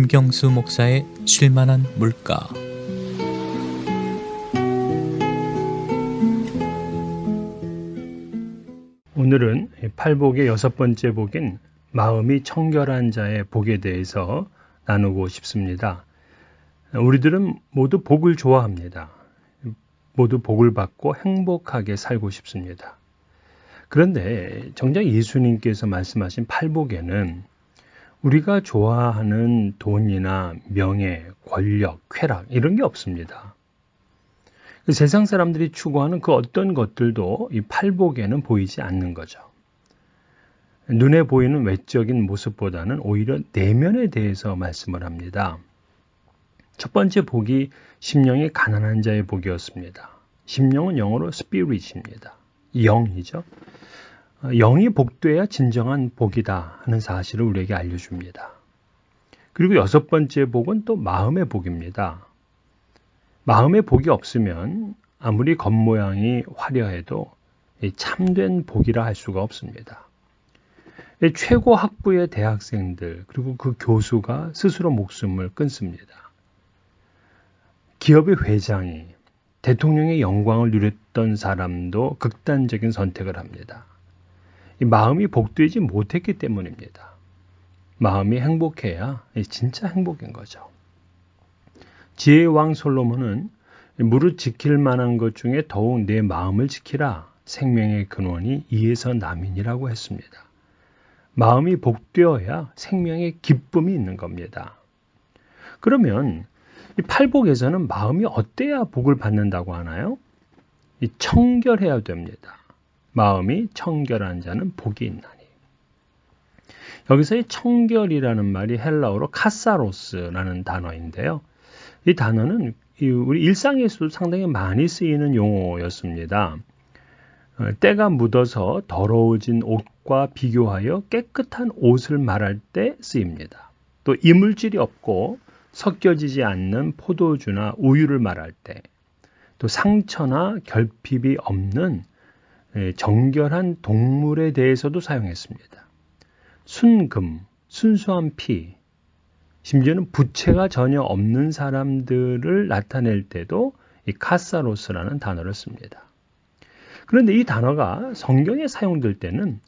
김경수 목사의 쉴만한 물가. 오늘은 팔복의 6번째 복인 마음이 청결한 자의 복에 대해서 나누고 싶습니다. 우리들은 모두 복을 좋아합니다. 모두 복을 받고 행복하게 살고 싶습니다. 그런데 정작 예수님께서 말씀하신 팔복에는 우리가 좋아하는 돈이나 명예, 권력, 쾌락 이런 게 없습니다. 세상 사람들이 추구하는 그 어떤 것들도 이 팔복에는 보이지 않는 거죠. 눈에 보이는 외적인 모습보다는 오히려 내면에 대해서 말씀을 합니다. 첫 번째 복이 심령이 가난한 자의 복이었습니다. 심령은 영어로 spirit입니다. 영이죠. 영이 복돼야 진정한 복이다 하는 사실을 우리에게 알려줍니다. 그리고 6번째 복은 또 마음의 복입니다. 마음의 복이 없으면 아무리 겉모양이 화려해도 참된 복이라 할 수가 없습니다. 최고 학부의 대학생들 그리고 그 교수가 스스로 목숨을 끊습니다. 기업의 회장이 대통령의 영광을 누렸던 사람도 극단적인 선택을 합니다. 이 마음이 복되지 못했기 때문입니다. 마음이 행복해야 진짜 행복인 거죠. 지혜의 왕 솔로몬은 무릇 지킬 만한 것 중에 더욱 내 마음을 지키라. 생명의 근원이 이에서 남이니라고 했습니다. 마음이 복되어야 생명의 기쁨이 있는 겁니다. 그러면 이 팔복에서는 마음이 어때야 복을 받는다고 하나요? 이 청결해야 됩니다. 마음이 청결한 자는 복이 있나니. 여기서 이 청결이라는 말이 헬라어로 카사로스라는 단어인데요. 이 단어는 우리 일상에서도 상당히 많이 쓰이는 용어였습니다. 때가 묻어서 더러워진 옷과 비교하여 깨끗한 옷을 말할 때 쓰입니다. 또 이물질이 없고 섞여지지 않는 포도주나 우유를 말할 때, 또 상처나 결핍이 없는 정결한 동물에 대해서도 사용했습니다. 순금, 순수한 피, 심지어는 부채가 전혀 없는 사람들을 나타낼 때도 이 카사로스라는 단어를 씁니다. 그런데 이 단어가 성경에 사용될 때는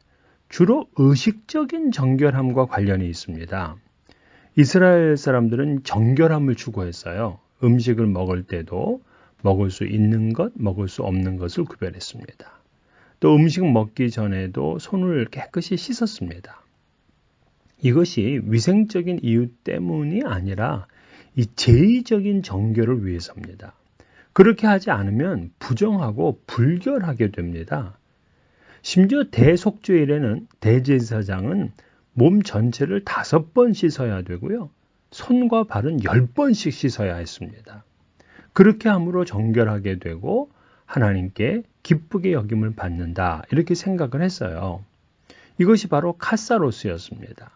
주로 의식적인 정결함과 관련이 있습니다. 이스라엘 사람들은 정결함을 추구했어요. 음식을 먹을 때도 먹을 수 있는 것, 먹을 수 없는 것을 구별했습니다. 또 음식 먹기 전에도 손을 깨끗이 씻었습니다. 이것이 위생적인 이유 때문이 아니라 이 제의적인 정결을 위해서입니다. 그렇게 하지 않으면 부정하고 불결하게 됩니다. 심지어 대속죄일에는 대제사장은 몸 전체를 5번 씻어야 되고요. 손과 발은 10번씩 씻어야 했습니다. 그렇게 함으로 정결하게 되고 하나님께 기쁘게 여김을 받는다. 이렇게 생각을 했어요. 이것이 바로 카사로스였습니다.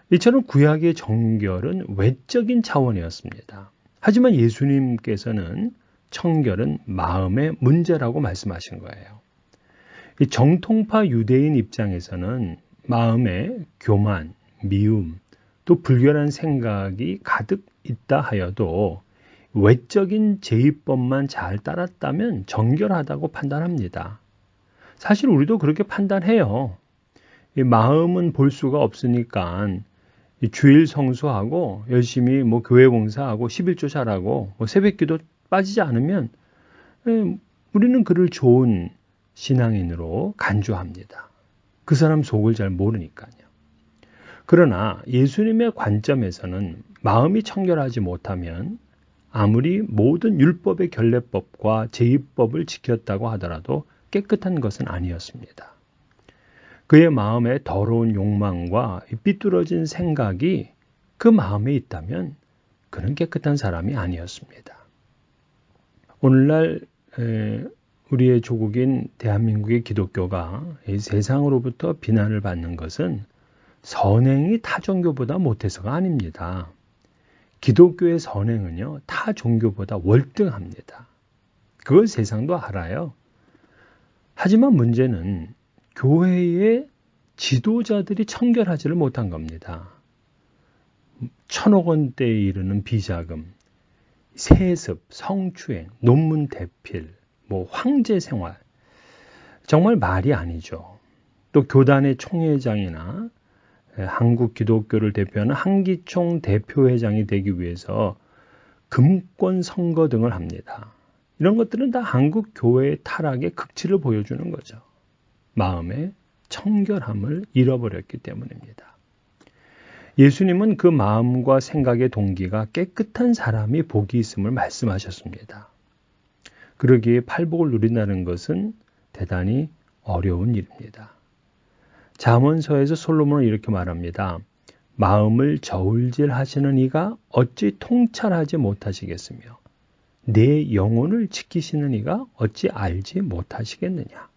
이처럼 구약의 정결은 외적인 차원이었습니다. 하지만 예수님께서는 청결은 마음의 문제라고 말씀하신 거예요. 이 정통파 유대인 입장에서는 마음에 교만, 미움, 또 불결한 생각이 가득 있다 하여도 외적인 제의법만 잘 따랐다면 정결하다고 판단합니다. 사실 우리도 그렇게 판단해요. 이 마음은 볼 수가 없으니까 주일 성수하고 열심히 교회 봉사하고 11조 잘하고 새벽기도 빠지지 않으면 우리는 그를 좋은 신앙인으로 간주합니다. 그 사람 속을 잘 모르니까요. 그러나 예수님의 관점에서는 마음이 청결하지 못하면 아무리 모든 율법의 결례법과 제의법을 지켰다고 하더라도 깨끗한 것은 아니었습니다. 그의 마음에 더러운 욕망과 삐뚤어진 생각이 그 마음에 있다면 그는 깨끗한 사람이 아니었습니다. 오늘날 우리의 조국인 대한민국의 기독교가 이 세상으로부터 비난을 받는 것은 선행이 타 종교보다 못해서가 아닙니다. 기독교의 선행은요, 타 종교보다 월등합니다. 그걸 세상도 알아요. 하지만 문제는 교회의 지도자들이 청결하지를 못한 겁니다. 천억 원대에 이르는 비자금, 세습, 성추행, 논문 대필, 황제 생활, 정말 말이 아니죠. 또 교단의 총회장이나 한국 기독교를 대표하는 한기총 대표회장이 되기 위해서 금권 선거 등을 합니다. 이런 것들은 다 한국 교회의 타락의 극치를 보여주는 거죠. 마음의 청결함을 잃어버렸기 때문입니다. 예수님은 그 마음과 생각의 동기가 깨끗한 사람이 복이 있음을 말씀하셨습니다. 그러기에 팔복을 누린다는 것은 대단히 어려운 일입니다. 잠언서에서 솔로몬은 이렇게 말합니다. 마음을 저울질하시는 이가 어찌 통찰하지 못하시겠으며 내 영혼을 지키시는 이가 어찌 알지 못하시겠느냐.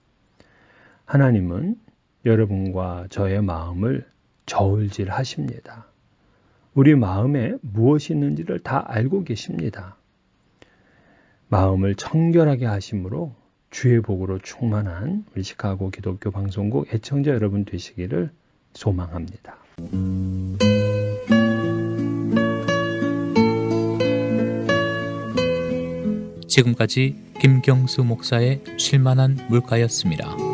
하나님은 여러분과 저의 마음을 저울질하십니다. 우리 마음에 무엇이 있는지를 다 알고 계십니다. 마음을 청결하게 하심으로 주의 복으로 충만한 우리 시카고 기독교 방송국 애청자 여러분 되시기를 소망합니다. 지금까지 김경수 목사의 쉴만한 물가였습니다.